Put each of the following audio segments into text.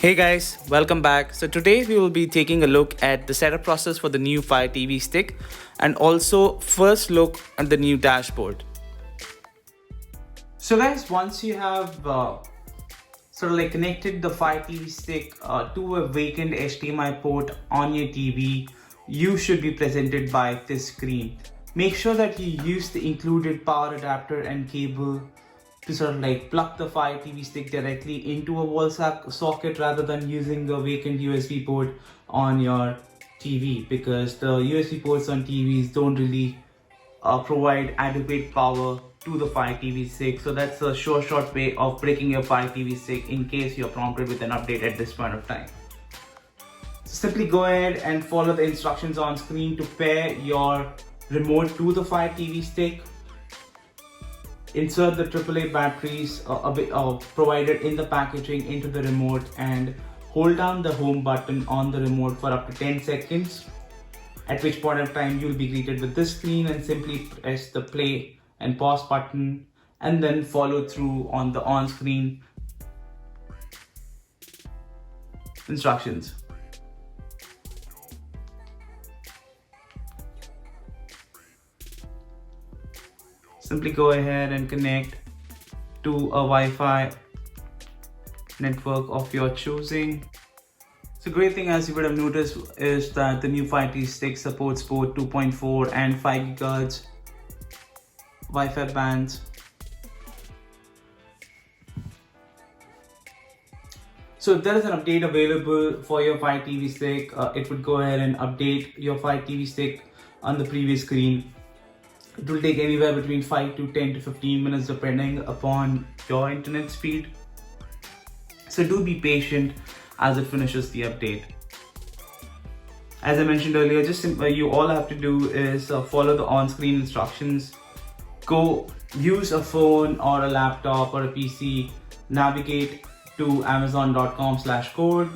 Hey guys, welcome back. So today we will be taking a look at the setup process for the new Fire TV stick and also first look at the new dashboard. So guys, once you have connected the Fire TV stick to a vacant HDMI port on your TV, you should be presented by this screen. Make sure that you use the included power adapter and cable to plug the Fire TV stick directly into a wall socket rather than using a vacant USB port on your TV, because the USB ports on TVs don't really provide adequate power to the Fire TV stick. So that's a short way of breaking your Fire TV stick in case you're prompted with an update at this point of time. So simply go ahead and follow the instructions on screen to pair your remote to the Fire TV stick. Insert the AAA batteries provided in the packaging into the remote and hold down the home button on the remote for up to 10 seconds, at which point of time you'll be greeted with this screen, and simply press the play and pause button and then follow through on the on-screen instructions. Simply go ahead and connect to a Wi-Fi network of your choosing. So great thing, as you would have noticed, is that the new Fire TV stick supports both 2.4 and 5 GHz Wi-Fi bands. So if there is an update available for your Fire TV stick, it would go ahead and update your Fire TV stick on the previous screen. It will take anywhere between 5 to 10 to 15 minutes depending upon your internet speed. So do be patient as it finishes the update. As I mentioned earlier, you all have to do is follow the on-screen instructions. Go use a phone or a laptop or a PC, navigate to amazon.com/code.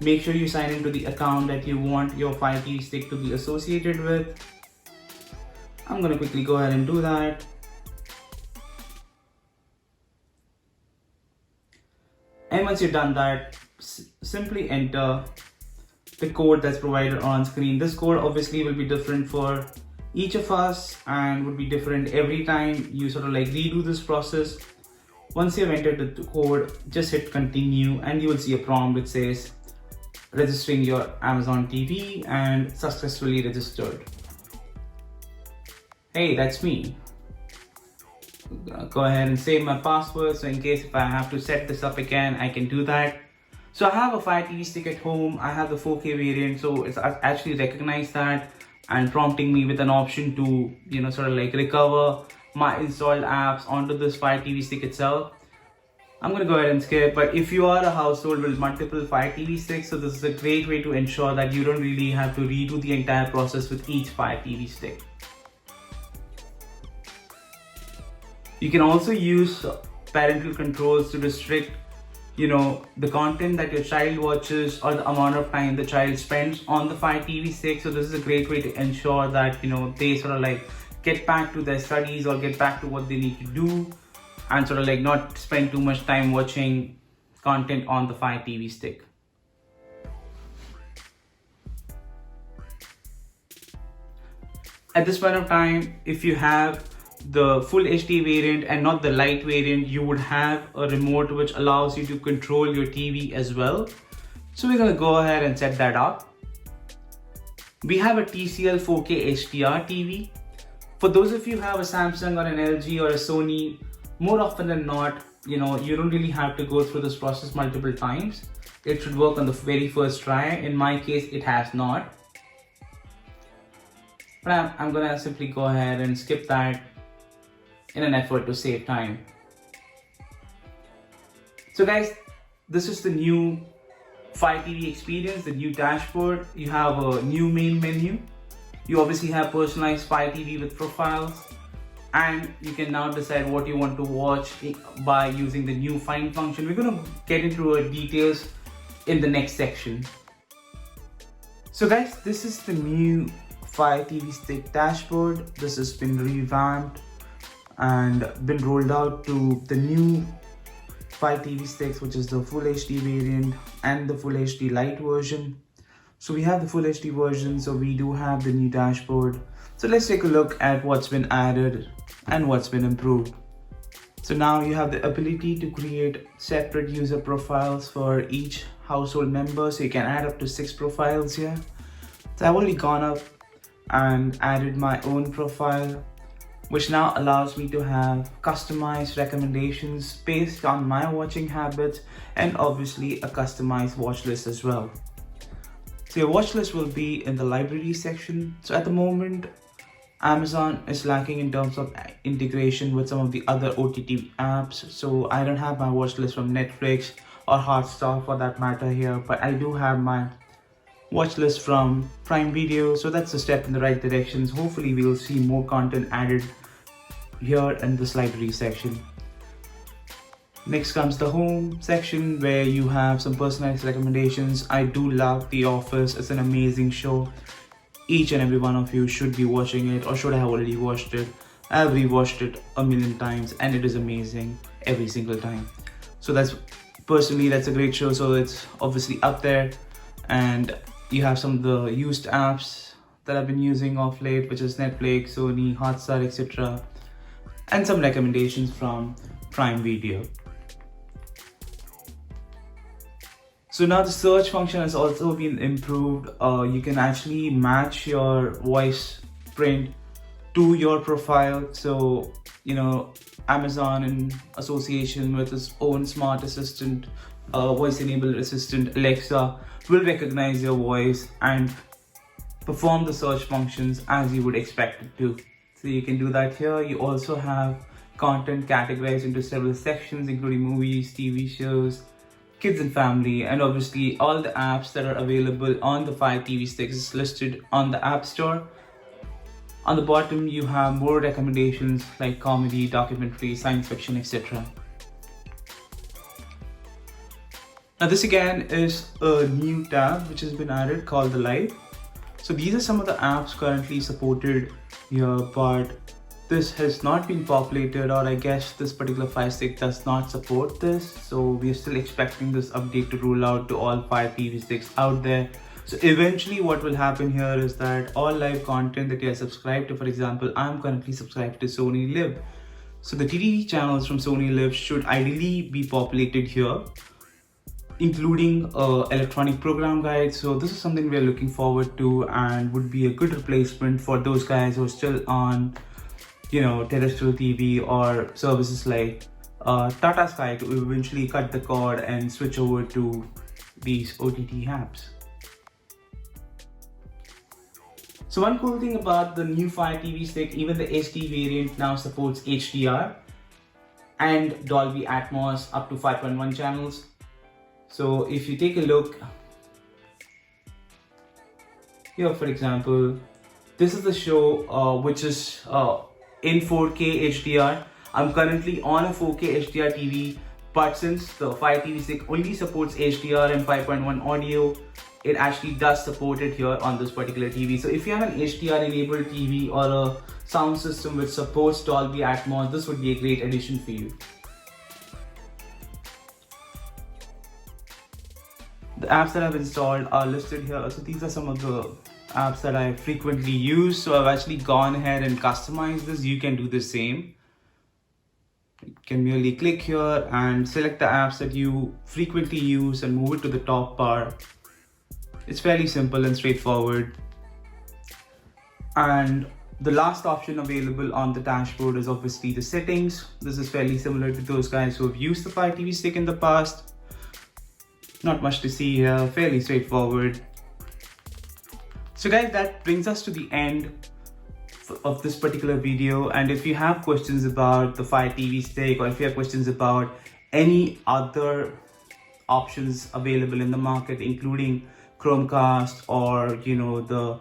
Make sure you sign into the account that you want your Fire TV stick to be associated with. I'm going to quickly go ahead and do that. And once you've done that, simply enter the code that's provided on screen. This code obviously will be different for each of us and would be different every time you redo this process. Once you've entered the code, just hit continue and you will see a prompt which says registering your Amazon TV and successfully registered. Hey, that's me. Go ahead and save my password, so in case if I have to set this up again, I can do that. So I have a Fire TV stick at home. I have the 4K variant, so it's actually recognized that and prompting me with an option to recover my installed apps onto this Fire TV stick itself. I'm gonna go ahead and skip, but if you are a household with multiple Fire TV sticks, so this is a great way to ensure that you don't really have to redo the entire process with each Fire TV stick. You can also use parental controls to restrict, the content that your child watches or the amount of time the child spends on the Fire TV stick. So this is a great way to ensure that, they get back to their studies or get back to what they need to do and not spend too much time watching content on the Fire TV stick. At this point of time, if you have the full HD variant and not the Lite variant, you would have a remote which allows you to control your TV as well. So we're gonna go ahead and set that up. We have a TCL 4K HDR TV. For those of you who have a Samsung or an LG or a Sony, more often than not, you don't really have to go through this process multiple times. It should work on the very first try. In my case, it has not. But I'm gonna simply go ahead and skip that in an effort to save time. So guys, this is the new Fire TV experience, the new dashboard. You have a new main menu. You obviously have personalized Fire TV with profiles, and you can now decide what you want to watch by using the new find function. We're going to get into details in the next section. So guys, this is the new Fire TV stick dashboard. This has been revamped and been rolled out to the new 5 TV sticks, which is the Full HD variant and the Full HD Lite version. So we have the Full HD version, so we do have the new dashboard. So let's take a look at what's been added and what's been improved. So now you have the ability to create separate user profiles for each household member. So you can add up to 6 profiles here. So I've already gone up and added my own profile, which now allows me to have customized recommendations based on my watching habits and obviously a customized watch list as well. So your watch list will be in the library section. So at the moment, Amazon is lacking in terms of integration with some of the other OTT apps. So I don't have my watch list from Netflix or Hotstar for that matter here, but I do have my watch list from Prime Video. So that's a step in the right direction. Hopefully we'll see more content added here in this library section. Next comes the home section where you have some personalized recommendations. I do love The Office. It's an amazing show. Each and every one of you should be watching it or should have already watched it. I've rewatched it a million times and it is amazing every single time. So that's a great show. So it's obviously up there, and you have some of the used apps that I've been using of late, which is Netflix, Sony, Hotstar, etc. And some recommendations from Prime Video. So now the search function has also been improved. You can actually match your voice print to your profile. So, Amazon in association with its own smart assistant, voice-enabled assistant, Alexa, will recognize your voice and perform the search functions as you would expect it to. So you can do that here. You also have content categorized into several sections, including movies, TV shows, kids and family, and obviously all the apps that are available on the Fire TV sticks is listed on the App Store. On the bottom, you have more recommendations like comedy, documentary, science fiction, etc. Now this again is a new tab which has been added called the Lite. So these are some of the apps currently supported here, but this has not been populated, or I guess this particular Fire Stick does not support this. So we are still expecting this update to roll out to all Fire TV sticks out there. So eventually what will happen here is that all live content that you are subscribed to, for example, I'm currently subscribed to Sony Live. So the TTV channels from Sony Live should ideally be populated here, including electronic program guide. So this is something we are looking forward to and would be a good replacement for those guys who are still on terrestrial TV or services like Tata Sky to eventually cut the cord and switch over to these OTT apps. So one cool thing about the new Fire TV stick, even the SD variant now supports HDR and Dolby Atmos up to 5.1 channels. So if you take a look here, for example, this is the show which is in 4K HDR. I'm currently on a 4K HDR TV, but since the Fire TV stick only supports HDR and 5.1 audio, it actually does support it here on this particular TV. So if you have an HDR enabled TV or a sound system which supports Dolby Atmos, this would be a great addition for you. The apps that I've installed are listed here. So these are some of the apps that I frequently use. So I've actually gone ahead and customized this. You can do the same. You can merely click here and select the apps that you frequently use and move it to the top bar. It's fairly simple and straightforward. And the last option available on the dashboard is obviously the settings. This is fairly similar to those guys who have used the Fire TV stick in the past. Not much to see here, fairly straightforward. So guys, that brings us to the end of this particular video. And if you have questions about the Fire TV stick, or if you have questions about any other options available in the market, including Chromecast or the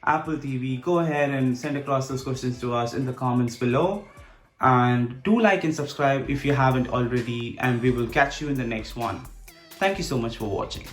Apple TV, go ahead and send across those questions to us in the comments below. And do like and subscribe if you haven't already, and we will catch you in the next one. Thank you so much for watching.